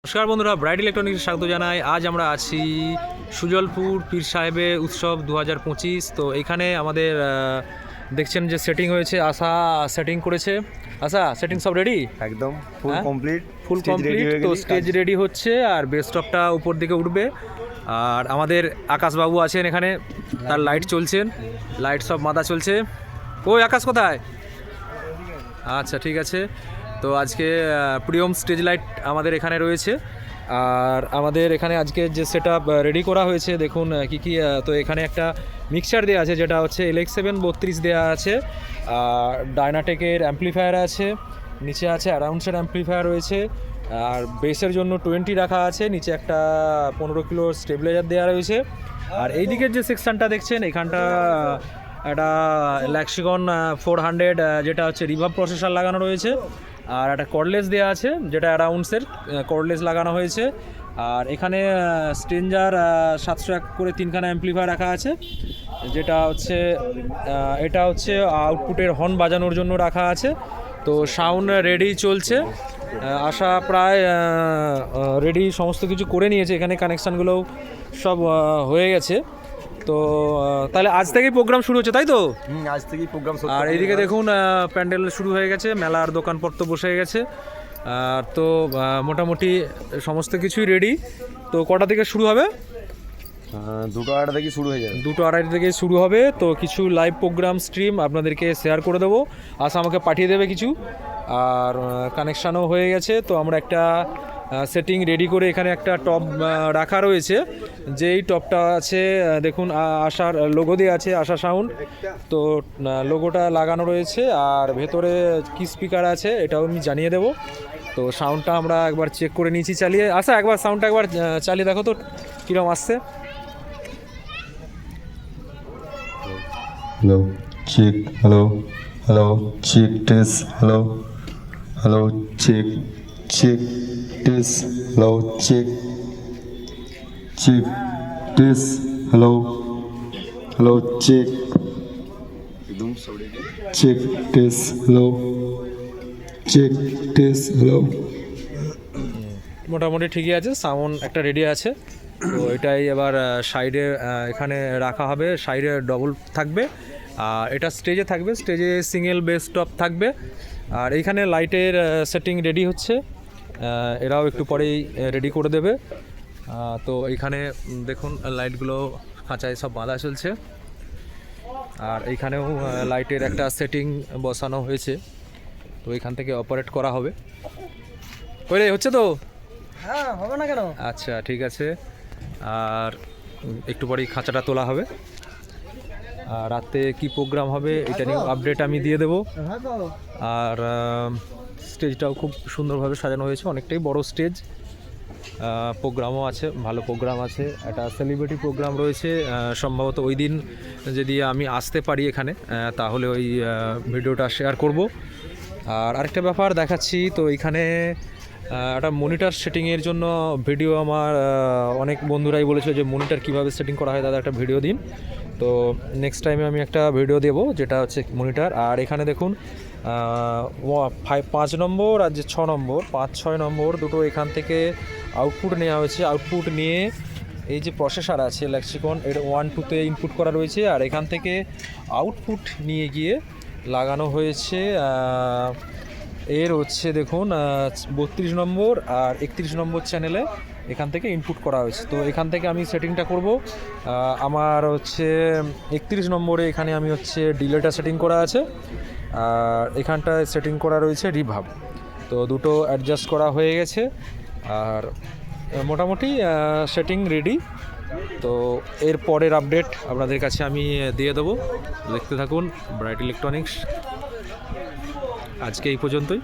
নমস্কার বন্ধুরা, ব্রাইট ইলেকট্রনিক্সে স্বাগত জানাই। আজ আমরা আছি সুজলপুর পীর সাহেবের উৎসব 2025। তো এখানে আমাদের দেখছেন যে সেটিং হয়েছে, আশা সেটিং করেছে। আশা সেটিং সব রেডি, একদম ফুল কমপ্লিট। তো স্টেজ রেডি হচ্ছে আর বেস্টপটা উপর দিকে উঠবে। আর আমাদের আকাশবাবু আছেন এখানে, তার লাইট চলছেন, লাইট সব মাথা চলছে। ওই আকাশ কোথায়? আচ্ছা ঠিক আছে। তো আজকে প্রিয়ম স্টেজ লাইট আমাদের এখানে রয়েছে। আর আমাদের এখানে আজকে যে সেট আপ রেডি করা হয়েছে দেখুন কি কি। তো এখানে একটা মিক্সচার দেওয়া আছে যেটা হচ্ছে LX732 দেওয়া আছে, আর ডায়নাটেকের অ্যাম্পলিফায়ার আছে, নিচে আছে অ্যারাউন্ডসের অ্যাম্পলিফায়ার রয়েছে, আর বেসের জন্য 20 রাখা আছে, নিচে একটা 15 কিলো স্টেবিলাইজার দেওয়া রয়েছে। আর এই দিকের যে সেকশনটা দেখছেন এখানটা একটা ল্যাক্সিকন 400 যেটা হচ্ছে রিভার্ব প্রসেসর লাগানো রয়েছে, আর একটা কর্ডলেস দেওয়া আছে যেটা অ্যারাউন্ডসের কর্ডলেস লাগানো হয়েছে। আর এখানে স্ট্রেঞ্জার 701 করে 3খানা অ্যাম্পলিফায়ার রাখা আছে, যেটা হচ্ছে এটা হচ্ছে আউটপুটের হর্ন বাজানোর জন্য রাখা আছে। তো সাউন্ড রেডি চলছে, আশা প্রায় রেডি সমস্ত কিছু করে নিয়েছে, এখানে কানেকশানগুলোও সব হয়ে গেছে। তো তাহলে আজ থেকেই প্রোগ্রাম শুরু হচ্ছে, তাই তো? আজ থেকেই প্রোগ্রাম। আর এইদিকে দেখুন প্যান্ডেল শুরু হয়ে গেছে, মেলার দোকানপত্র বসে গেছে। আর তো মোটামুটি সমস্ত কিছুই রেডি। তো কটা থেকে শুরু হবে? 2:30 থেকে শুরু হয়ে যাবে। 2:30 থেকে শুরু হবে। তো কিছু লাইভ প্রোগ্রাম স্ট্রিম আপনাদেরকে শেয়ার করে দেবো, আশা আমাকে পাঠিয়ে দেবে কিছু। আর কানেকশানও হয়ে গেছে। তো আমরা একটা সেটিং রেডি করে এখানে একটা টপ রাখা রয়েছে, যেই টপটা আছে দেখুন আশার লোগো দিয়ে আছে, আশা সাউন্ড। তো লোগোটা লাগানো রয়েছে, আর ভেতরে কি স্পিকার আছে এটাও আমি জানিয়ে দেবো। তো সাউন্ডটা আমরা একবার চেক করে নিয়েছি চালিয়ে। আশা একবার সাউন্ডটা একবার চালিয়ে দেখো তো কীরকম আসছে। Hello, check, hello, check, test, hello, check, test, hello, check, test, hello, check, test, hello, check, test, hello. মোটামুটি ঠিকই আছে, সাউন্ড একটা রেডি আছে। তো এটাই এবার সাইডে এখানে রাখা হবে, সাইডে ডবল থাকবে, আর এটা স্টেজে থাকবে, স্টেজে সিঙ্গেল বেস টপ থাকবে। আর এইখানে লাইটের সেটিং রেডি হচ্ছে, এরাও একটু পরেই রেডি করে দেবে। তো এইখানে দেখুন লাইটগুলো খাঁচায় সব বাঁধা চলছে, আর এইখানেও লাইটের একটা সেটিং বসানো হয়েছে। তো এইখান থেকে অপারেট করা হবে। ওই রে হচ্ছে তো? হ্যাঁ, হবে না কেন? আচ্ছা ঠিক আছে। আর একটু পরেই খাঁচাটা তোলা হবে। আর রাতে কি প্রোগ্রাম হবে এটা নিয়ে আপডেট আমি দিয়ে দেবো। আর স্টেজটাও খুব সুন্দরভাবে সাজানো হয়েছে, অনেকটাই বড় স্টেজ। প্রোগ্রামও আছে, ভালো প্রোগ্রাম আছে, একটা সেলিব্রিটি প্রোগ্রাম রয়েছে। সম্ভবত ওই দিন যদি আমি আসতে পারি এখানে, তাহলে ওই ভিডিওটা শেয়ার করব। আর আরেকটা ব্যাপার দেখাচ্ছি, তো এইখানে একটা মনিটর সেটিংয়ের জন্য ভিডিও আমার অনেক বন্ধুরাই বলেছিল যে মনিটর কীভাবে সেটিং করা হয় দাদা একটা ভিডিও দিন। তো নেক্সট টাইমে আমি একটা ভিডিও দেবো যেটা হচ্ছে মনিটর। আর এখানে দেখুন 5 নম্বর আর যে 6 নম্বর, 5-6 নম্বর দুটো এখান থেকে আউটপুট নেওয়া হয়েছে। আউটপুট নিয়ে এই যে প্রসেসর আছে ল্যাক্সিকন, এর 1-2-তে ইনপুট করা রয়েছে, আর এখান থেকে আউটপুট নিয়ে গিয়ে লাগানো হয়েছে এর হচ্ছে দেখুন 32 নম্বর আর 31 নম্বর চ্যানেলে এখান থেকে ইনপুট করা হয়েছে। তো এখান থেকে আমি সেটিংটা করব। আমার হচ্ছে 31 নম্বরে এখানে আমি হচ্ছে ডিলেটা সেটিং করা আছে, আর এখানটায় সেটিং করা রয়েছে রিভার্ব। তো দুটো অ্যাডজাস্ট করা হয়ে গেছে, আর মোটামুটি সেটিং রেডি। তো এর পরের আপডেট আপনাদের কাছে আমি দিয়ে দেবো, দেখতে থাকুন ব্রাইট ইলেকট্রনিক্স। আজকে এই পর্যন্তই।